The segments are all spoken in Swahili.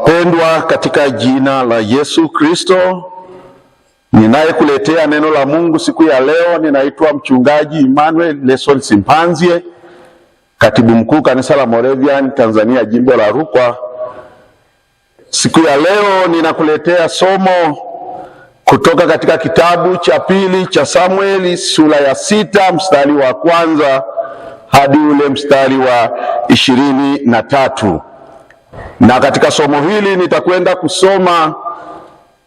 Wapendwa katika jina la Yesu Kristo, ninayekuletea neno la Mungu siku ya leo, ninaitwa mchungaji Emmanuel Lesson Simpanzie, katibu mkuu kanisa la Moravian Tanzania jimbo la Rukwa. Siku ya leo ninakuletea somo kutoka katika kitabu cha pili cha Samueli sura ya 6 mstari wa kwanza hadi ule mstari wa 23. Na katika somo hili nitakwenda kusoma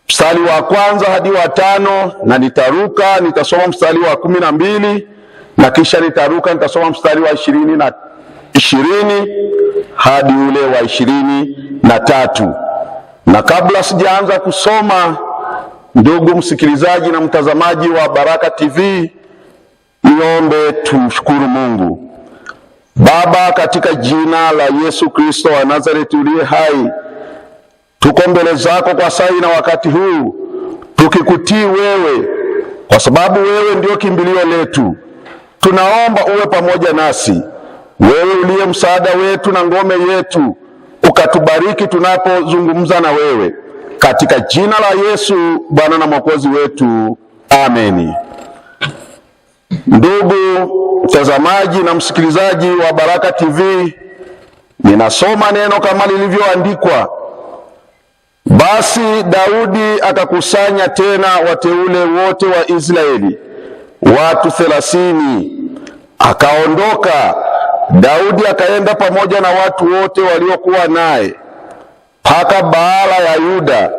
mstari wa kwanza hadi wa 5, na nitasoma mstari wa 12, na kisha nitasoma mstari wa 20 hadi ule wa 23. Na kabla sijaanza kusoma, ndugu msikilizaji na mtazamaji wa Baraka TV, niombe tumshukuru Mungu. Baba, katika jina la Yesu Kristo wa Nazareti uliye hai, tuko mbele zako kwa saa na wakati huu tukikutii wewe, kwa sababu wewe ndio kimbilio letu. Tunaomba uwe pamoja nasi, wewe uliye msaada wetu na ngome yetu, ukatubariki tunapozungumza na wewe, katika jina la Yesu Bwana na Mwokozi wetu, ameni. Ndugu mtazamaji na msikilizaji wa Baraka TV, ninasoma neno kama lilivyoandikwa. Basi Daudi akakusanya tena wateule wote wa Israeli, watu 30. Akaondoka Daudi akaenda pamoja na watu wote waliokuwa naye mpaka Baala ya Yuda,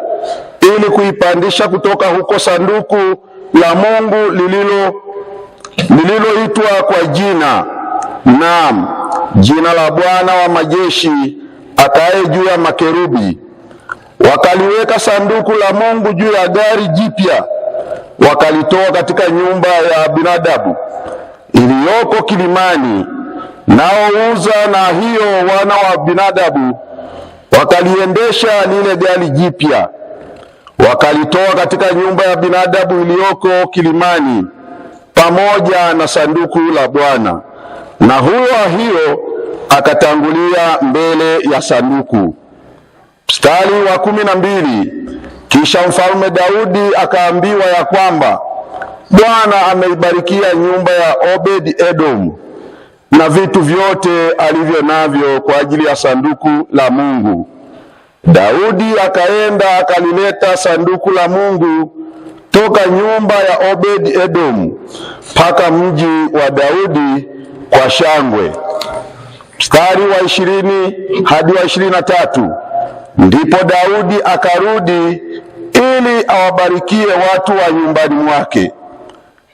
ili kuipandisha kutoka huko sanduku la Mungu lililoitwa kwa jina, naam, jina la Bwana wa majeshi akaye juu ya makerubi. Wakaliweka sanduku la Mungu juu ya gari jipya, wakalitoa katika nyumba ya Abinadabu iliyoko kilimani, nao Uza na hiyo wana wa Abinadabu wakaliendesha lile gari jipya, wakalitoa katika nyumba ya Abinadabu iliyoko kilimani pamoja na sanduku la Bwana, na hiyo akatangulia mbele ya sanduku. Mstari wa 12, kisha mfalme Daudi akaambiwa ya kwamba Bwana ameibarikia nyumba ya Obed Edom na vitu vyote alivyo navyo kwa ajili ya sanduku la Mungu. Daudi akaenda akalileta sanduku la Mungu toka nyumba ya Obed Edom mpaka mji wa Daudi kwa shangwe. Mstari wa 20 hadi wa 23, ndipo Daudi akarudi ili awabarikie watu wa nyumbani mwake.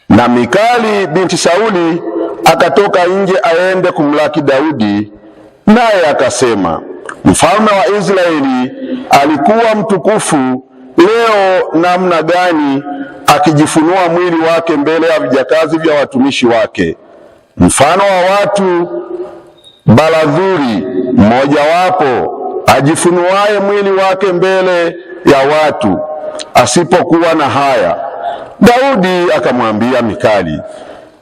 Na Mikali binti Sauli akatoka nje aende kumlaki Daudi, naye akasema, mfalme wa Israeli alikuwa mtukufu leo namna gani, akijifunua mwili wake mbele ya vijakazi vya watumishi wake, mfano wa watu baladhuri mmojawapo ajifunuaye mwili wake mbele ya watu, asipokuwa na haya. Daudi akamwambia Mikali,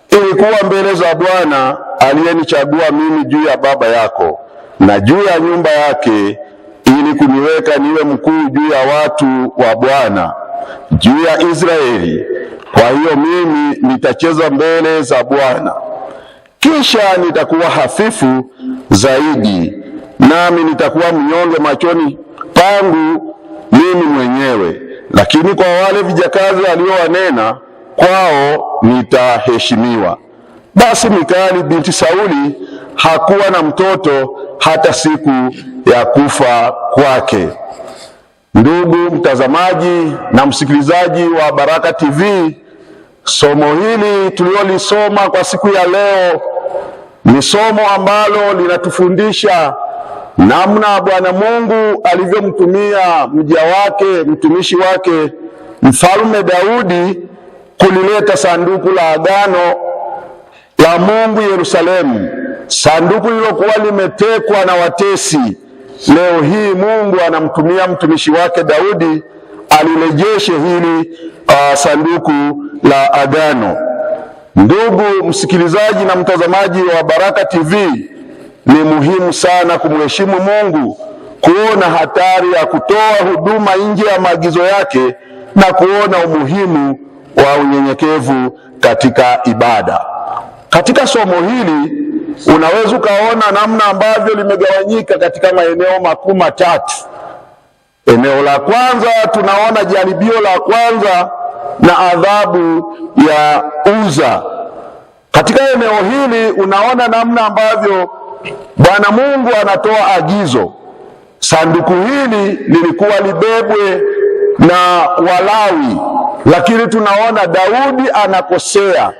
ilikuwa mbele za Bwana aliyenichagua mimi juu ya baba yako na juu ya nyumba yake, ili kuniweka niwe mkuu juu ya watu wa Bwana, juu ya Israeli. Kwa hiyo mimi nitacheza mbele za Bwana, kisha nitakuwa hafifu zaidi, nami nitakuwa mnyonge machoni pangu mimi mwenyewe, lakini kwa wale vijakazi aliowanena kwao nitaheshimiwa. Basi Mikali binti Sauli hakuwa na mtoto hata siku ya kufa kwake. Ndugu mtazamaji na msikilizaji wa Baraka TV, somo hili tuliolisoma kwa siku ya leo ni somo ambalo linatufundisha namna Bwana Mungu alivyomtumia mja wake, mtumishi wake Mfalme Daudi kulileta sanduku la agano la Mungu Yerusalemu, sanduku lilokuwa limetekwa na watesi. Leo hii Mungu anamtumia mtumishi wake Daudi alirejeshe hili sanduku la agano. Ndugu msikilizaji na mtazamaji wa Baraka TV, ni muhimu sana kumheshimu Mungu, kuona hatari ya kutoa huduma nje ya maagizo yake na kuona umuhimu wa unyenyekevu katika ibada. Katika somo hili unaweza ukaona namna ambavyo limegawanyika katika maeneo makuu matatu. Eneo la kwanza tunaona jaribio la kwanza na adhabu ya Uza. Katika eneo hili unaona namna ambavyo Bwana Mungu anatoa agizo. Sanduku hili lilikuwa libebwe na Walawi, lakini tunaona Daudi anakosea.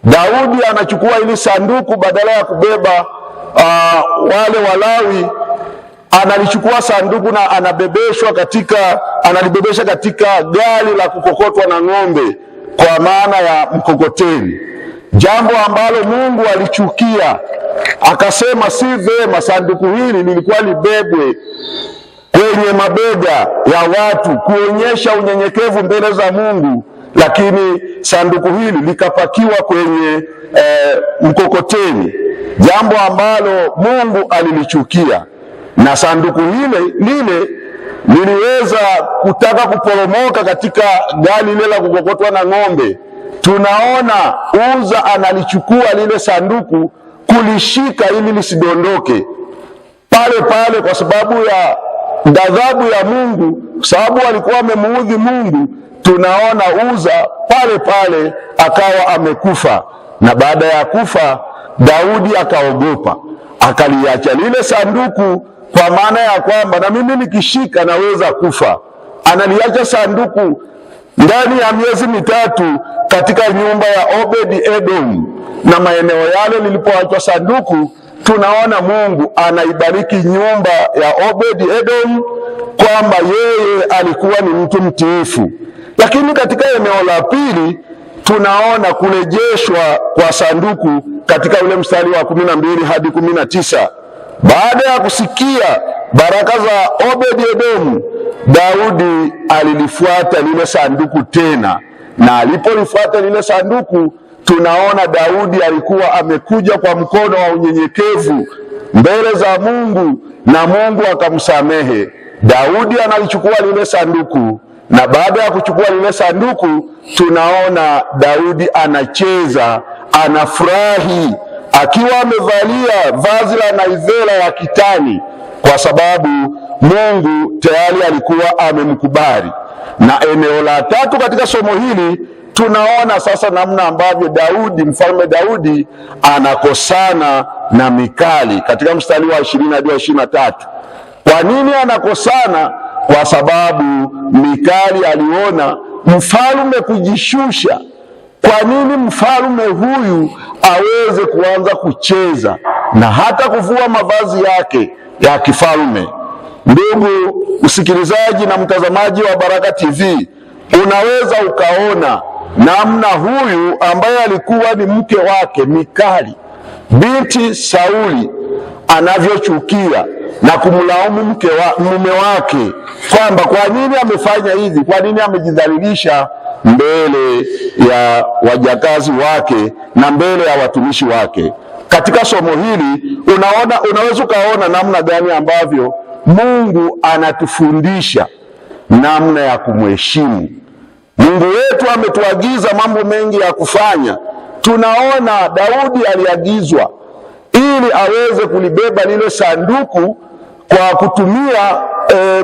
Daudi anachukua ili sanduku, badala ya kubeba wale Walawi, analichukua sanduku na analibebesha katika gari la kukokotwa na ng'ombe, kwa maana ya mkokoteni, jambo ambalo Mungu alichukia. Akasema si vema sanduku hili lilikuwa libebwe kwenye mabega ya watu kuonyesha unyenyekevu mbele za Mungu, lakini sanduku hili likapakiwa kwenye mkokoteni, jambo ambalo Mungu alilichukia. Na sanduku lile liliweza kutaka kuporomoka katika gari lile la kukokotwa na ng'ombe. Tunaona Uza analichukua lile sanduku kulishika ili lisidondoke pale pale, kwa sababu ya ghadhabu ya Mungu, sababu alikuwa amemuudhi Mungu. Tunaona Uza pale pale akawa amekufa, na baada ya kufa Daudi akaogopa, akaliacha lile sanduku, kwa maana ya kwamba na mimi nikishika naweza kufa. Analiacha sanduku ndani ya miezi mitatu katika nyumba ya Obedi Edom, na maeneo yale lilipoachwa sanduku, tunaona Mungu anaibariki nyumba ya Obedi Edom, kwamba yeye alikuwa ni mtu mtiifu. Lakini katika eneo la pili tunaona kurejeshwa kwa sanduku katika ule mstari wa 12 hadi 19. Baada ya kusikia baraka za Obedi Edom, Daudi alilifuata lile sanduku tena, na alipolifuata lile sanduku, tunaona Daudi alikuwa amekuja kwa mkono wa unyenyekevu mbele za Mungu, na Mungu akamsamehe. Daudi analichukua lile sanduku, na baada ya kuchukua lile sanduku, tunaona Daudi anacheza, anafurahi, akiwa amevalia vazi la naivela ya kitani, kwa sababu Mungu tayari alikuwa amemkubali. Na eneo la tatu katika somo hili tunaona sasa namna ambavyo mfalme Daudi anakosana na Mikali katika mstari wa 20 hadi 23. Kwa nini anakosana? Kwa sababu Mikali aliona mfalme kujishusha. Kwa nini mfalme huyu aweze kuanza kucheza na hata kuvua mavazi yake ya kifalme? Ndugu usikilizaji na mtazamaji wa Baraka TV, unaweza ukaona namna huyu ambaye alikuwa ni mke wake Mikali, binti Sauli, anavyochukia na kumlaumu mume wake kwamba kwa nini amefanya hivi, kwa nini amejidhalilisha mbele ya wajakazi wake na mbele ya watumishi wake. Katika somo hili unaweza ukaona namna gani ambavyo Mungu anatufundisha namna ya kumheshimu. Mungu wetu ametuagiza mambo mengi ya kufanya. Tunaona Daudi aliagizwa ili aweze kulibeba lile sanduku kwa kutumia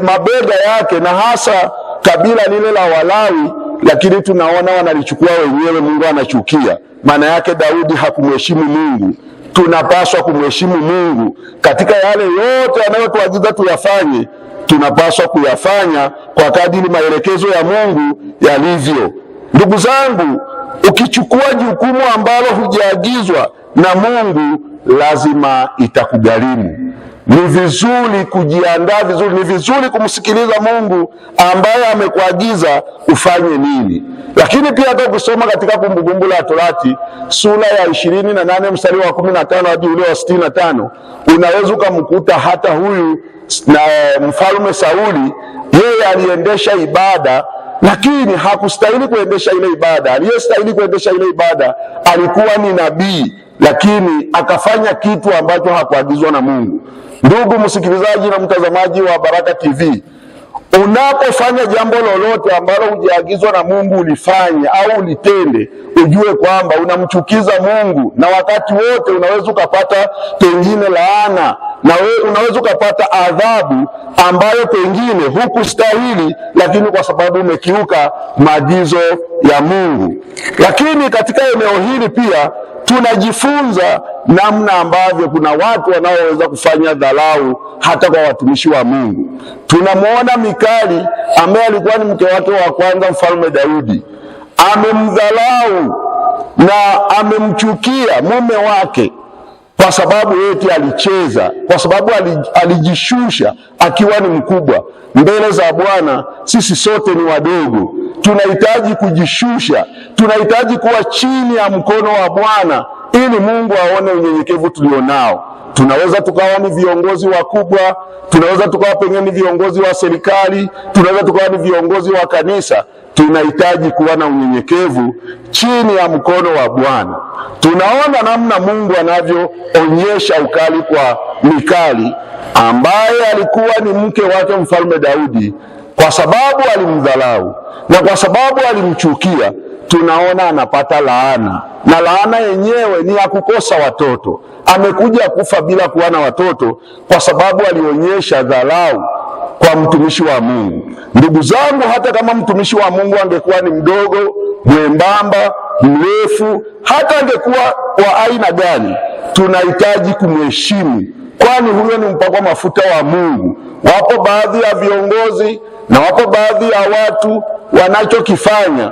mabega yake, na hasa kabila lile la Walawi, lakini tunaona wanalichukua wenyewe. Mungu anachukia. Maana yake Daudi hakumheshimu Mungu. Tunapaswa kumheshimu Mungu katika yale yote anayotuagiza tuyafanye. Tunapaswa kuyafanya kwa kadiri maelekezo ya Mungu yalivyo. Ndugu zangu, ukichukua jukumu ambalo hujaagizwa na Mungu, lazima itakugharimu. Ni vizuri kujiandaa vizuri, ni vizuri kumsikiliza Mungu ambaye amekuagiza ufanye nini. Lakini pia hata kusoma katika Kumbukumbu la Torati sura ya 28 mstari wa 15 hadi ule wa 65, unaweza ukamkuta hata huyu na mfalme Sauli, yeye aliendesha ibada, lakini hakustahili kuendesha ile ibada. Aliyestahili kuendesha ile ibada alikuwa ni nabii, lakini akafanya kitu ambacho hakuagizwa na Mungu. Ndugu msikilizaji na mtazamaji wa Baraka TV, unapofanya jambo lolote ambalo hujaagizwa na Mungu ulifanye au ulitende, ujue kwamba unamchukiza Mungu, na wakati wote unaweza ukapata pengine laana, na unaweza ukapata adhabu ambayo pengine hukustahili, lakini kwa sababu umekiuka maagizo ya Mungu. Lakini katika eneo hili pia tunajifunza namna ambavyo kuna watu wanaoweza kufanya dharau hata kwa watumishi wa Mungu. Tunamwona Mikali ambaye alikuwa ni mke wake wa kwanza Mfalme Daudi, amemdharau na amemchukia mume wake kwa sababu eti alicheza, kwa sababu alijishusha akiwa ni mkubwa. Mbele za Bwana sisi sote ni wadogo, tunahitaji kujishusha, tunahitaji kuwa chini ya mkono wa Bwana ili Mungu aone unyenyekevu tulionao. Tunaweza tukawa ni viongozi wakubwa, tunaweza tukawa pengine ni viongozi wa serikali, tunaweza tukawa ni viongozi wa kanisa. Tunahitaji kuwa na unyenyekevu chini ya mkono wa Bwana. Tunaona namna Mungu anavyoonyesha ukali kwa Mikali ambaye alikuwa ni mke wake Mfalme Daudi, kwa sababu alimdharau na kwa sababu alimchukia. Tunaona anapata laana, na laana yenyewe ni ya kukosa watoto. Amekuja kufa bila kuwa na watoto kwa sababu alionyesha dharau kwa mtumishi wa Mungu. Ndugu zangu, hata kama mtumishi wa Mungu angekuwa ni mdogo, mwembamba, mrefu, hata angekuwa wa aina gani, tunahitaji kumheshimu, kwani huyo ni mpakwa mafuta wa Mungu. Wapo baadhi ya viongozi na wapo baadhi ya watu wanachokifanya,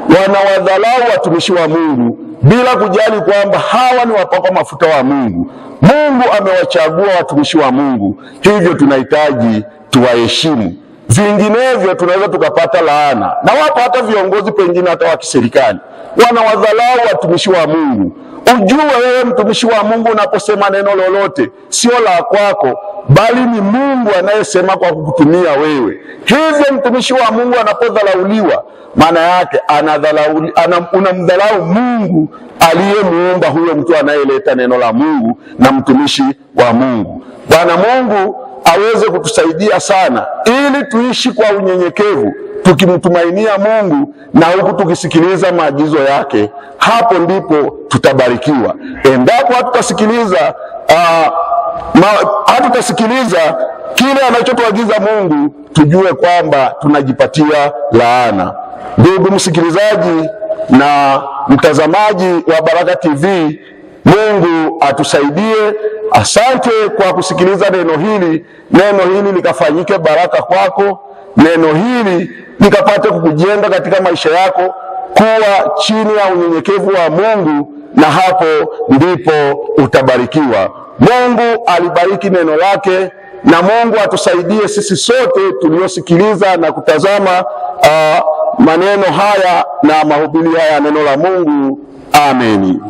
wanawadharau watumishi wa Mungu bila kujali kwamba hawa ni wapakwa mafuta wa Mungu. Mungu amewachagua watumishi wa Mungu, hivyo tunahitaji tuwaheshimu. Vinginevyo tunaweza tukapata laana. Na wapo hata viongozi pengine hata wa kiserikali wanawadharau watumishi wa Mungu. Ujue wewe mtumishi wa Mungu, unaposema neno lolote sio la kwako, bali ni Mungu anayesema kwa kukutumia wewe. Hivyo mtumishi wa Mungu anapodharauliwa, maana yake unamdharau Mungu aliyemuumba huyo mtu anayeleta neno la Mungu na mtumishi wa Mungu. Bwana Mungu aweze kutusaidia sana ili tuishi kwa unyenyekevu, tukimtumainia Mungu na huku tukisikiliza maagizo yake. Hapo ndipo tutabarikiwa. Endapo hatutasikiliza kile anachotuagiza Mungu, tujue kwamba tunajipatia laana. Ndugu msikilizaji na mtazamaji wa Baraka TV, Mungu atusaidie. Asante kwa kusikiliza neno hili. Neno hili likafanyike baraka kwako. Neno hili likapate kukujenga katika maisha yako, kuwa chini ya unyenyekevu wa Mungu, na hapo ndipo utabarikiwa. Mungu alibariki neno lake, na Mungu atusaidie sisi sote tuliosikiliza na kutazama maneno haya na mahubiri haya ya neno la Mungu. Amen.